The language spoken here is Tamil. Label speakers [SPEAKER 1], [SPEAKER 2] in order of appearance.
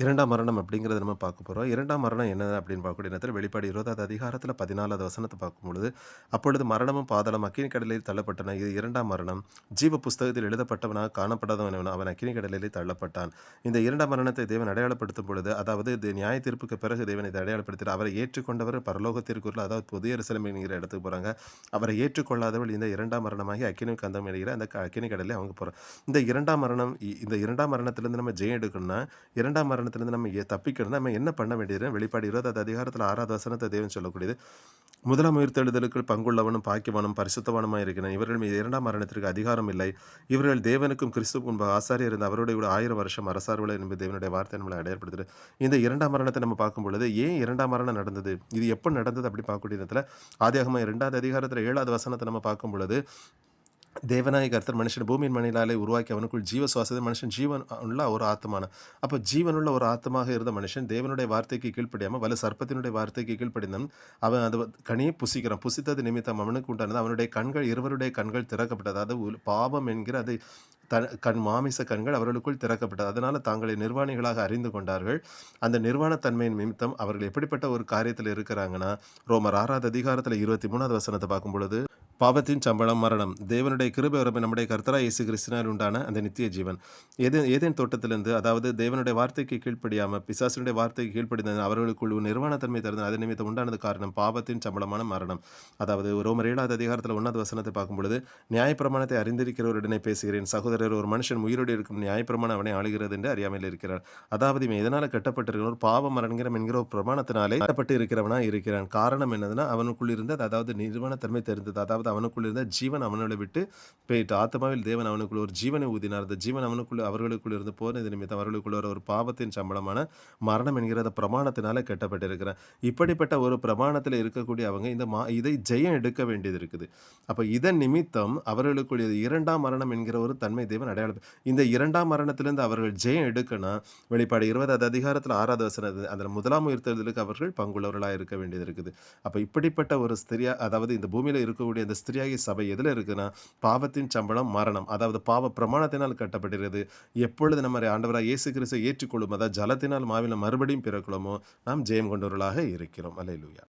[SPEAKER 1] இரண்டாம் மரணம் அப்படிங்கிறத நம்ம பார்க்க போறோம். இரண்டாம் மரணம் என்ன அப்படின்னு பார்க்கக்கூடிய நேரத்தில வெளிப்பாடு 20வது அதிகாரத்தில 14வது வசனத்த பார்க்கும்பொழுது, "அப்பொழுது மரணமும் பாதாளமும் அக்கினி கடலில் தள்ளப்பட்டன. இது இரண்டாம் மரணம். ஜீவ புஸ்தகத்தில் எழுதப்பட்டவனாக காணப்படாதவன் எவனோ அவன் அக்கினி கடலிலே தள்ளப்பட்டான்." இந்த இரண்டாம் மரணத்தை தேவன் அடையாளப்படுத்தும் பொழுது, அதாவது இது நியாயத்தீர்ப்புக்கு பிறகு தேவன் இதை அடையாளப்படுத்தினார். அவரை ஏற்றுக்கொண்டவர் பரலோகத்திற்குள்ள, அதாவது புதிய எருசலேம் என்கிற இடத்துக்கு போறாங்க. அவரை ஏற்றுக்கொள்ளாதவர்கள் இந்த இரண்டாம் மரணமாகி அக்கினி கந்தம் என்கிற அந்த அக்கினி கடலிலே அவங்க போறாங்க. இந்த இரண்டாம் மரணத்திலிருந்து நம்ம ஜெயம் எடுக்கணும்னா, 2ஆம் மரணத்திலிருந்து நம்ம தப்பிக்கணும்னா நம்ம என்ன பண்ண வேண்டியது? வெளிப்பாடு 20வது அதிகாரத்தில 6வது வசனத்தை தேவன் சொல்லக்கூடியது. முதலாம் உயிர்த்தெழுதலுக்குள் பங்குள்ளவனும் பாக்கியவானும் பரிசுத்தவானுமாய் இருக்கிறான். இவர்கள் மீது 2ஆம் மரணத்திற்கு அதிகாரம் இல்லை. இவர்கள் தேவனுக்கும் கிறிஸ்துவுக்கும் முன்பாக ஆசாரியர் இருந்த அவரோடு கூட 1000 வருஷம் அரசார்வலை என்பது தேவனுடைய வார்த்தை நம்மளை அடையாளப்படுத்துது. இந்த 2ஆம் மரணத்தை நம்ம பார்க்கும் பொழுது, ஏன் 2ஆம் மரணம் நடந்தது? இது எப்ப நடந்தது அப்படி பார்க்கக்கூடிய நேரத்தில, ஆதியாகமம் 2வது அதிகாரத்தில 7வது வசனத்தை நம்ம பார்க்கும் பொழுது, தேவனாய கர்த்தர் மனுஷன் பூமியின் மணிலாலே உருவாக்கி அவனுக்குள் ஜீவ சுவாசத்தை மனுஷன் ஜீவன் உள்ள ஒரு ஆத்மான. அப்போ ஜீவனுள்ள ஒரு ஆத்மாக இருந்த மனுஷன் தேவனுடைய வார்த்தைக்கு கீழ்ப்படியாமல் வல சர்ப்பத்தினுடைய வார்த்தைக்கு கீழ்ப்படிந்தான். அவன் அது கனியை புசிக்கிறான். புசித்தது நிமித்தம் அவனுக்கு உண்டானது அவனுடைய கண்கள், இருவருடைய கண்கள் திறக்கப்பட்டது. அதாவது பாவம் என்கிற அது மாமிச கண்கள் அவர்களுக்குள் திறக்கப்பட்டது. அதனால தாங்களை நிர்வாணிகளாக அறிந்து கொண்டார்கள். அந்த நிர்வாணத்தன்மையின் நிமித்தம் அவர்கள் எப்படிப்பட்ட ஒரு காரியத்தில் இருக்கிறாங்கன்னா, ரோமர் 6வது அதிகாரத்தில் 23வது வசனத்தை பார்க்கும் பொழுது, பாவத்தின் சம்பளம் மரணம். தேவனுடைய கிருபை வரம்பு நம்முடைய கர்த்தராகிய இயேசு கிறிஸ்துவினால் உண்டான அந்த நித்திய ஜீவன். ஏதேன் தோட்டத்திலிருந்து, அதாவது தேவனுடைய வார்த்தைக்கு கீழ்ப்படியாம பிசாசினுடைய வார்த்தைக்கு கீழ்ப்படிந்த அவர்களுக்குள் ஒரு நிர்வாணத்தன்மை தருது. அது நிமித்தம் உண்டானது காரணம் பாவத்தின் சம்பளமான மரணம். அதாவது ரோமர் 7வது அதிகாரத்தில் 1வது வசனத்தை பார்க்கும் பொழுது, நியாயப்பிரமாணத்தை அறிந்திருக்கிறவருடனே பேசுகிறேன் சகோதரர், ஒரு மனுஷன் உயிரோடு இருக்கும் நியாயப்பிரமாணம் அவனை ஆளுகிறது என்று அறியாமல் இருக்கிறார். அதாவது இவன் எதனால கட்டப்பட்டிருக்கிற ஒரு பாவ மரணம் என்கிற ஒரு பிரமாணத்தினாலே கட்டப்பட்டு இருக்கிறவனா இருக்கிறான். காரணம் என்னதுன்னா, அவனுக்குள் இருந்தது, அதாவது நிர்வாணத்தன்மை தெரிந்தது. அதாவது அவனுக்குள் இருந்த ஜீவன் அவனை விட்டு போயிட்டு, ஆத்மாவில் தேவன் அவனுக்குள்ள ஒரு ஜீவனை ஊதினார். அந்த ஜீவன் அவர்களுக்குள்ள இருந்து போனது நிமித்தம் அவர்களுக்குள்ள ஒரு பாவத்தின் சம்பளமான மரணம் என்கிற பிரமாணத்தினால கட்டப்பட்டிருக்கிறான். இப்படிப்பட்ட ஒரு பிரமாணத்தில் இருக்கக்கூடிய அவங்க இதை ஜெயம் எடுக்க வேண்டியது இருக்குது. அப்ப இதன் நிமித்தம் அவர்களுக்குள்ள 2ஆம் மரணம் என்கிற ஒரு தன்மை தேவன் அடையாளம். இந்த 2ஆம் மரணத்திலிருந்து அவர்கள் ஜெயம் எடுக்கணும். வெளிப்பாடு 20வது அதிகாரத்தில் 6வது வசனம், அதில் முதலாம் உயிர்த்தெழுதலுக்கு அவர்கள் பங்குள்ளவர்களாக இருக்க வேண்டியது இருக்குது. அப்ப இப்படிப்பட்ட ஒரு ஸ்திரியா, அதாவது இந்த பூமியில இருக்கக்கூடிய இந்த ஸ்திரியாகி சபை எதுல இருக்குன்னா, பாவத்தின் சம்பளம் மரணம். அதாவது பாவ பிரமாணத்தினால் கட்டப்பட்டிருக்கிறது. எப்பொழுது நம்ம ஆண்டவராக இயேசு கிறிஸ்துவை ஏற்றுக்கொள்ளும், அதாவது ஜலத்தினால் மாவில மறுபடியும் பிறக்கிறோமோ, நாம் ஜெயம் கொண்டவர்களாக இருக்கிறோம். அல்லேலூயா.